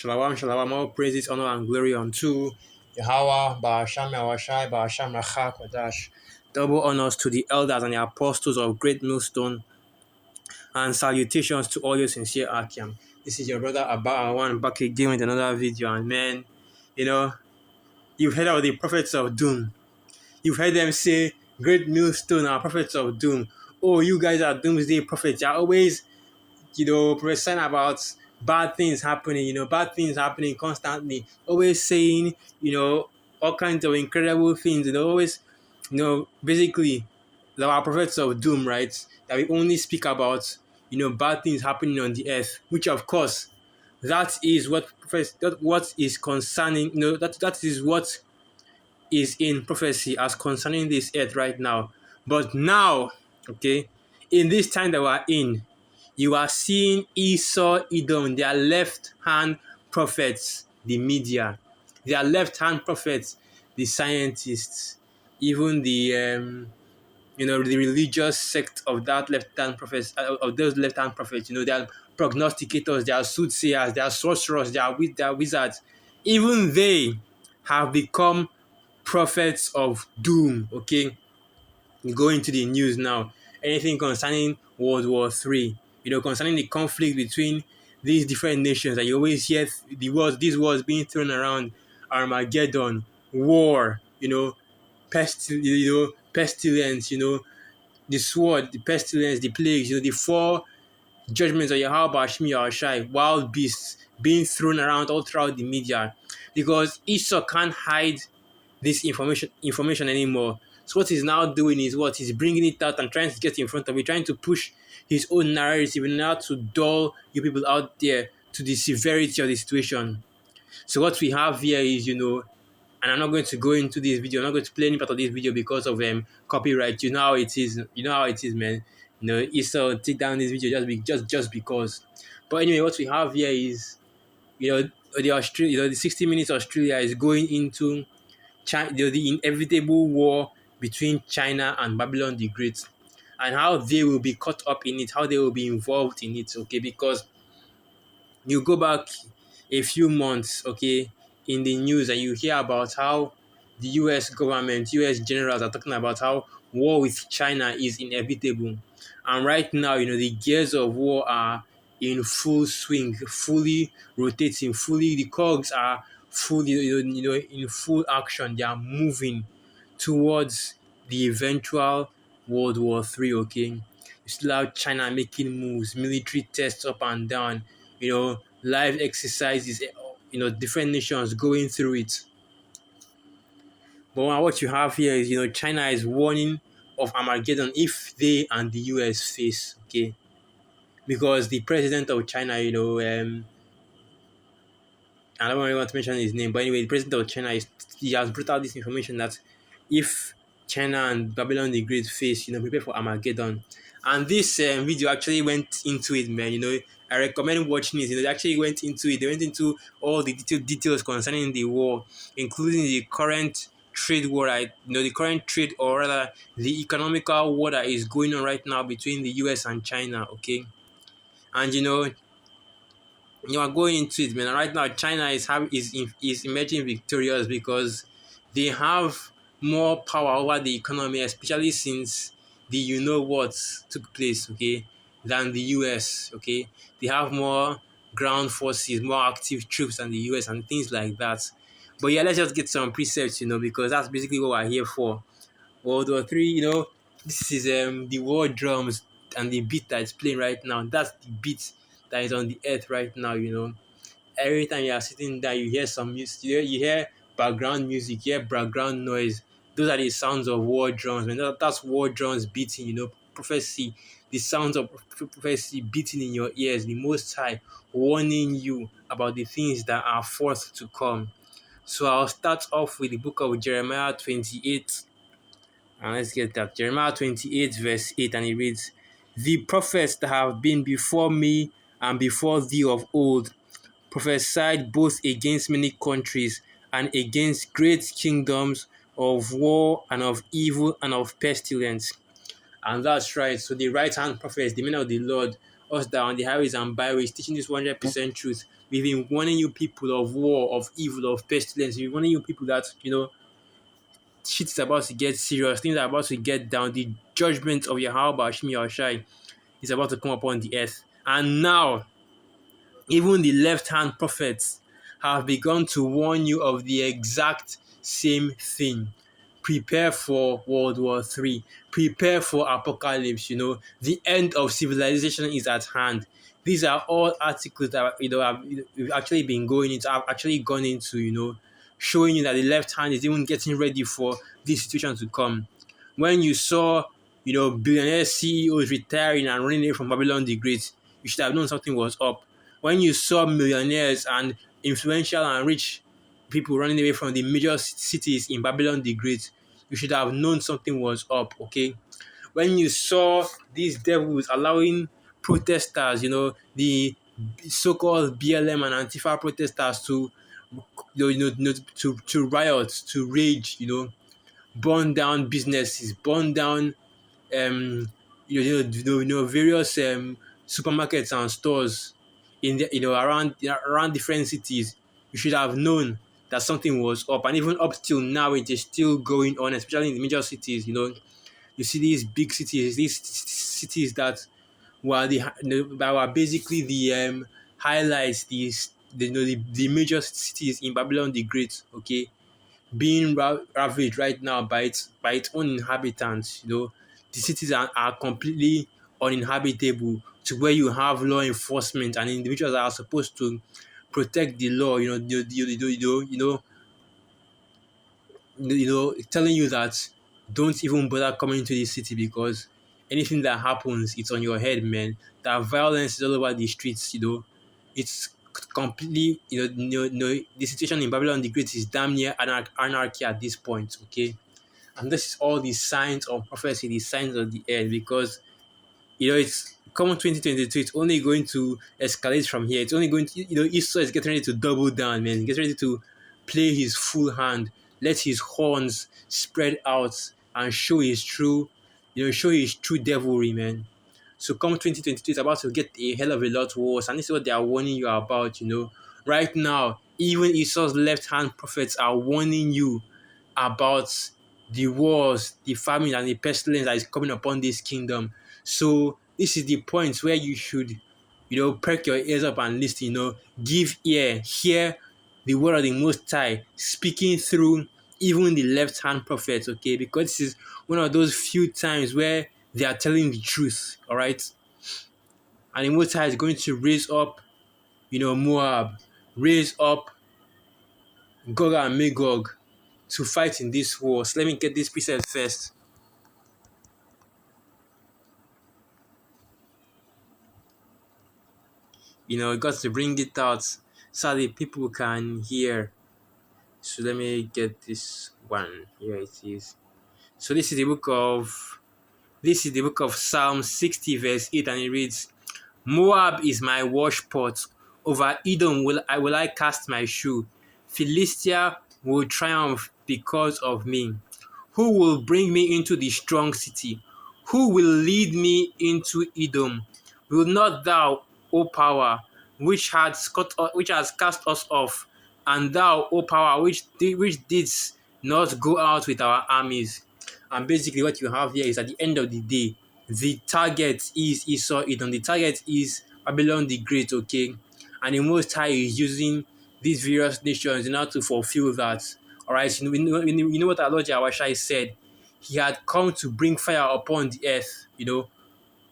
Shalom, shalom, all praises, honor, and glory unto Yahweh, Ba'asham, Yahweh, Ba'asham, Rachak, Wadash. Double honors to the elders and the apostles of Great Millstone, and salutations to all your sincere Akiam. This is your brother Abba Awan back again with another video. And man, you've heard of the prophets of doom. You've heard them say, Great Millstone are prophets of doom. Oh, you guys are doomsday prophets. You're always prophesying about bad things happening, bad things happening constantly, always saying, all kinds of incredible things, always, basically, there are prophets of doom, right? That we only speak about, bad things happening on the earth, which of course, that is what is concerning, that is what is in prophecy as concerning this earth right now. But now, okay, in this time that we're in, you are seeing Esau, Edom, their left-hand prophets, the media, their left-hand prophets, the scientists, even the religious sect of that left-hand prophets, of those left-hand prophets. They are prognosticators, they are soothsayers, they are sorcerers, they are wizards. Even they have become prophets of doom. Okay, you go into the news now, anything concerning World War III, concerning the conflict between these different nations, and you always hear these words being thrown around: Armageddon, war, pestilence, the sword, the pestilence, the plagues, the four judgments of Yahweh Bashmi Yahushai, wild beasts being thrown around all throughout the media, because Esau can't hide this information anymore. So what he's now doing is what he's bringing it out and trying to get in front of it, trying to push his own narrative in order to dull you people out there to the severity of the situation. So what we have here is, and I'm not going to go into this video. I'm not going to play any part of this video because of copyright. You know how it is. You know how it is, man. Esau take down this video just because. But anyway, what we have here is, the 60 Minutes Australia is going into China, the inevitable war between China and Babylon the Great, and how they will be caught up in it, how they will be involved in it. Okay, because you go back a few months, okay, in the news, and you hear about how the US government, US generals are talking about how war with China is inevitable. And right now, the gears of war are in full swing, fully rotating, the cogs are fully, in full action. They are moving towards the eventual World War III, okay? You still have China making moves, military tests up and down, live exercises, different nations going through it. But what you have here is, China is warning of Armageddon if they and the US face, okay? Because the president of China, I don't really want to mention his name, but anyway, the president of China he has brought out this information that if China and Babylon the Great face, prepare for Armageddon. And this video actually went into it, man. I recommend watching it. They actually went into it. They went into all the details concerning the war, including the current trade war, right? The current trade, or rather, the economical war that is going on right now between the US and China. Okay, and you are going into it, man. Right now, China is emerging victorious because they have more power over the economy, especially since the what took place, okay, than the US, okay. They have more ground forces, more active troops than the US, and things like that. But yeah, let's just get some precepts, because that's basically what we're here for. World War Three, this is the war drums and the beat that's playing right now. That's the beat that is on the earth right now. Every time you are sitting there, you hear some music, you hear background music, you hear background noise. Those are the sounds of war drums, man. That's war drums beating, prophecy, the sounds of prophecy beating in your ears, the Most High warning you about the things that are forth to come. So I'll start off with the book of Jeremiah 28. And let's get that. Jeremiah 28, verse 8, and it reads, "The prophets that have been before me and before thee of old prophesied both against many countries and against great kingdoms of war and of evil and of pestilence." And that's right. So the right hand prophets, the men of the Lord, us that are on the highways and byways, teaching this 100% truth. We've been warning you people of war, of evil, of pestilence. We've been warning you people that, shit is about to get serious. Things are about to get down. The judgment of Yahweh Shimi Yoshai is about to come upon the earth. And now, even the left-hand prophets have begun to warn you of the exact same thing. Prepare for World War III. Prepare for apocalypse. The end of civilization is at hand. These are all articles that we've actually been going into. I've actually gone into, showing you that the left hand is even getting ready for this situation to come. When you saw, billionaire CEOs retiring and running away from Babylon the Great, you should have known something was up. When you saw millionaires and influential and rich people running away from the major cities in Babylon the Great, you should have known something was up, okay? When you saw these devils allowing protesters, the so-called BLM and Antifa protesters to, to riot, to rage, burn down businesses, burn down various supermarkets and stores in the, around different cities, you should have known that something was up. And even up till now, it is still going on, especially in the major cities. You see these big cities, these cities that were that were basically the highlights, the major cities in Babylon the Great. Okay, being ravaged right now by its own inhabitants. The cities are completely uninhabitable to where you have law enforcement and individuals that are supposed to protect the law. Telling you that don't even bother coming to this city because anything that happens, it's on your head, man. That violence is all over the streets. It's completely, the situation in Babylon the Great is damn near anarchy at this point, okay? And this is all the signs of prophecy, the signs of the end, because it's common 2022. It's only going to escalate from here. It's only going to, Esau is getting ready to double down, man. Get ready to play his full hand, let his horns spread out, and show his true devilry, man. So come 2022, it's about to get a hell of a lot worse, and this is what they are warning you about. Right now, even Esau's left-hand prophets are warning you about the wars, the famine, and the pestilence that is coming upon this kingdom. So this is the point where you should, perk your ears up and listen. Give ear, hear the word of the Most High speaking through even the left-hand prophets. Okay, because this is one of those few times where they are telling the truth. All right, and the Most High is going to raise up, Moab, raise up Gog and Magog to fight in this war. So let me get this precept first. Got to bring it out so the people can hear. So let me get this one. Here it is. So this is the book of Psalm 60 verse 8, and it reads, Moab is my washpot. Over Edom will I cast my shoe. Philistia will triumph because of me. Who will bring me into the strong city? Who will lead me into Edom? Will not thou, O power, which has cast us off, and thou, O power, which didst not go out with our armies? And basically what you have here is, at the end of the day, the target is Esau Edom. The target is Babylon the Great, okay? And the Most High is using these various nations in order to fulfill that. All right, you know what our Lord Yahushua said? He had come to bring fire upon the earth.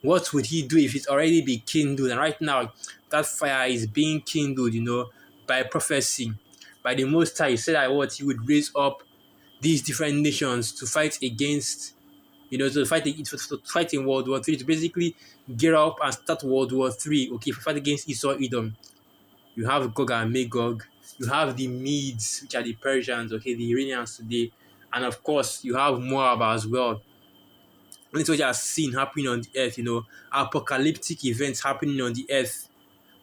What would he do if it's already be kindled? And right now, that fire is being kindled, by prophecy, by the Most High. He said that he would raise up these different nations to fight against, to fight in World War III, to basically get up and start World War III, okay, to fight against Esau Edom. You have Gog and Magog, you have the Medes, which are the Persians, okay, the Iranians today, and of course, you have Moab as well. And it's what you are seeing happening on the earth, apocalyptic events happening on the earth,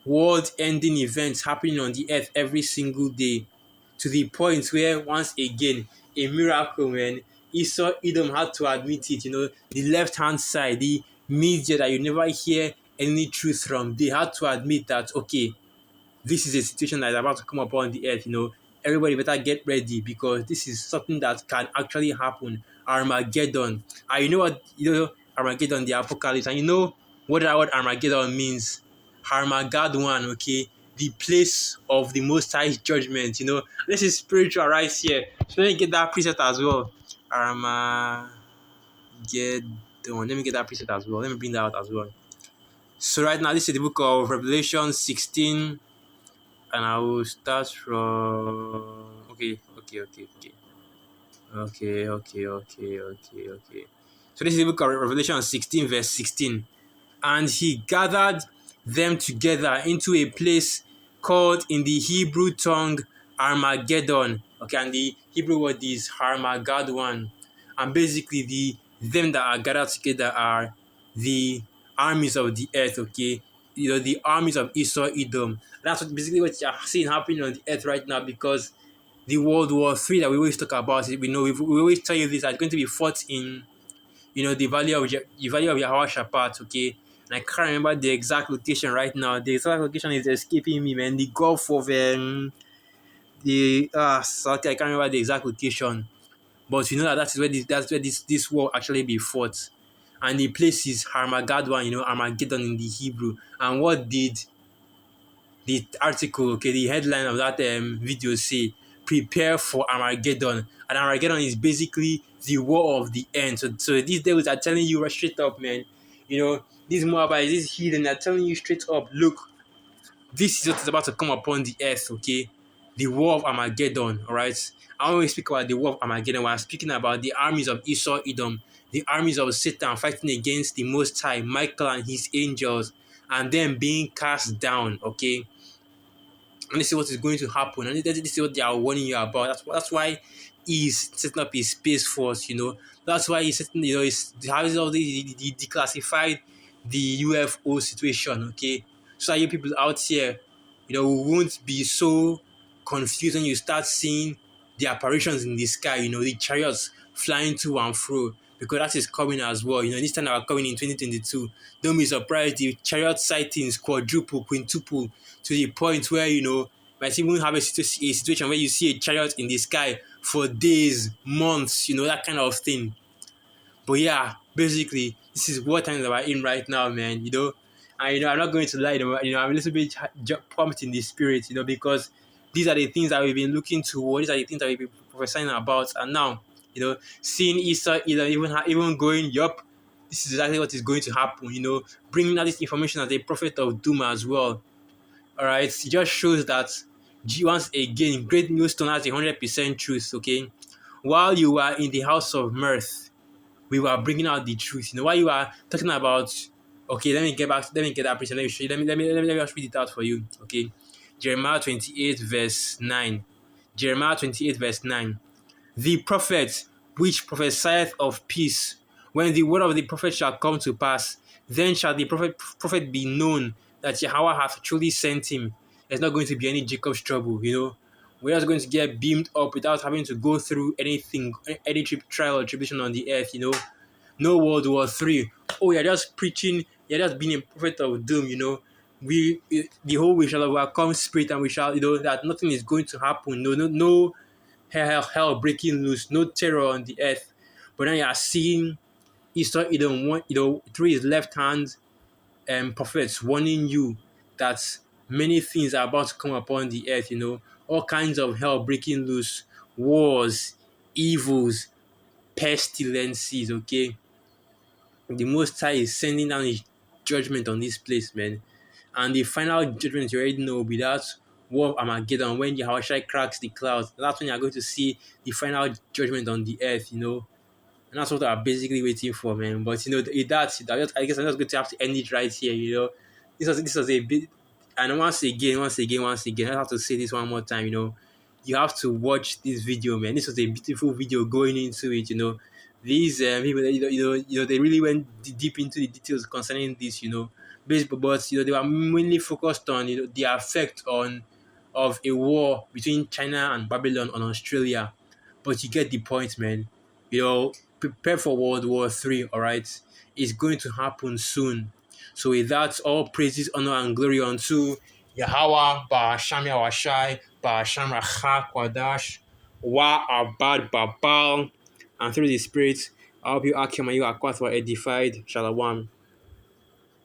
world-ending events happening on the earth every single day, to the point where, once again, a miracle, man. Esau Edom had to admit it, the left-hand side, the media that you never hear any truth from. They had to admit that, okay, this is a situation that is about to come upon the earth. Everybody better get ready because this is something that can actually happen. Armageddon. And you know what? Armageddon, the apocalypse. And you know what that word Armageddon means? Armageddon, okay? The place of the Most High judgment. This is spiritual right here. So let me get that preset as well. Armageddon. Let me get that preset as well. Let me bring that out as well. So right now, this is the book of Revelation 16, and I will start from okay. So this is the book of Revelation 16, verse 16. And he gathered them together into a place called in the Hebrew tongue Armageddon. Okay, and the Hebrew word is Armageddon. And basically them that are gathered together are the armies of the earth, okay? The armies of Esau, Edom. That's basically what you're seeing happening on the earth right now, because the World War III that we always talk about, we always tell you this, that it's going to be fought in the valley of Yehoshaphat, okay? And I can't remember the exact location right now. The exact location is escaping me, man. The Gulf of okay, I can't remember the exact location, but you know that's where this war actually be fought, and the place is Armageddon. Armageddon in the Hebrew. And what did the article, okay, the headline of that video say? Prepare for Armageddon. And Armageddon is basically the war of the end. So these devils are telling you right straight up, man. These Moabites, these heathen are telling you straight up, look, this is what is about to come upon the earth, okay? The war of Armageddon, all right? I always speak about the war of Armageddon when I'm speaking about the armies of Esau, Edom, the armies of Satan fighting against the Most High, Michael and his angels, and them being cast down, okay? And this is what is going to happen, and this is what they are warning you about. That's why he's setting up his space force. That's why he's setting, he's having all the declassified the UFO situation, okay? So that you people out here, won't be so confused when you start seeing the apparitions in the sky, the chariots flying to and fro, because that is coming as well. This time that we're coming in 2022, don't be surprised the chariot sightings quadruple, quintuple, to the point where, might even have a situation where you see a chariot in the sky for days, months, that kind of thing. But yeah, basically, this is what time that we're in right now, man. And I'm not going to lie, I'm a little bit pumped in the spirit, because these are the things that we've been looking towards. These are the things that we've been prophesying about, and now, seeing Easter, even going, yup, this is exactly what is going to happen. Bringing out this information as a prophet of doom as well. All right, it just shows that once again, great millstone has 100% truth. Okay, while you are in the house of mirth, we were bringing out the truth. While you are talking about, okay, let me get that preaching. Let me show you. Let me just read it out for you. Okay, Jeremiah 28 verse 9. Jeremiah 28 verse 9. The prophet which prophesieth of peace, when the word of the prophet shall come to pass, then shall the prophet be known that Yahweh hath truly sent him. There's not going to be any Jacob's trouble. We're just going to get beamed up without having to go through anything, any trial or tribulation on the earth. No World War III. Oh, you're just preaching, you're just being a prophet of doom. The whole we shall overcome spirit, and we shall, that nothing is going to happen. No hell breaking loose, no terror on the earth. But then you are seeing Esau Edom, through his left hand, prophets warning you that many things are about to come upon the earth. All kinds of hell breaking loose, wars, evils, pestilences. Okay, the Most High is sending down His judgment on this place, man. And the final judgment, you already know, will be that war of Armageddon, when Yahushua cracks the clouds. That's when you're going to see the final judgment on the earth. And that's what I'm basically waiting for, man. But I guess I'm just going to have to end it right here. This was a bit, and once again, I have to say this one more time. You have to watch this video, man. This was a beautiful video going into it. These people, they really went deep into the details concerning this. But they were mainly focused on the effect of a war between China and Babylon on Australia. But you get the point, man. Prepare for World War III, all right? It's going to happen soon. So with that, all praises, honor, and glory unto Yahweh, Ba'asham Yahwashai, Ba'asham Rachak Kwadash, Wa Abad Babal, and through the Spirit, I hope you Akim and you are quite edified. Shalom.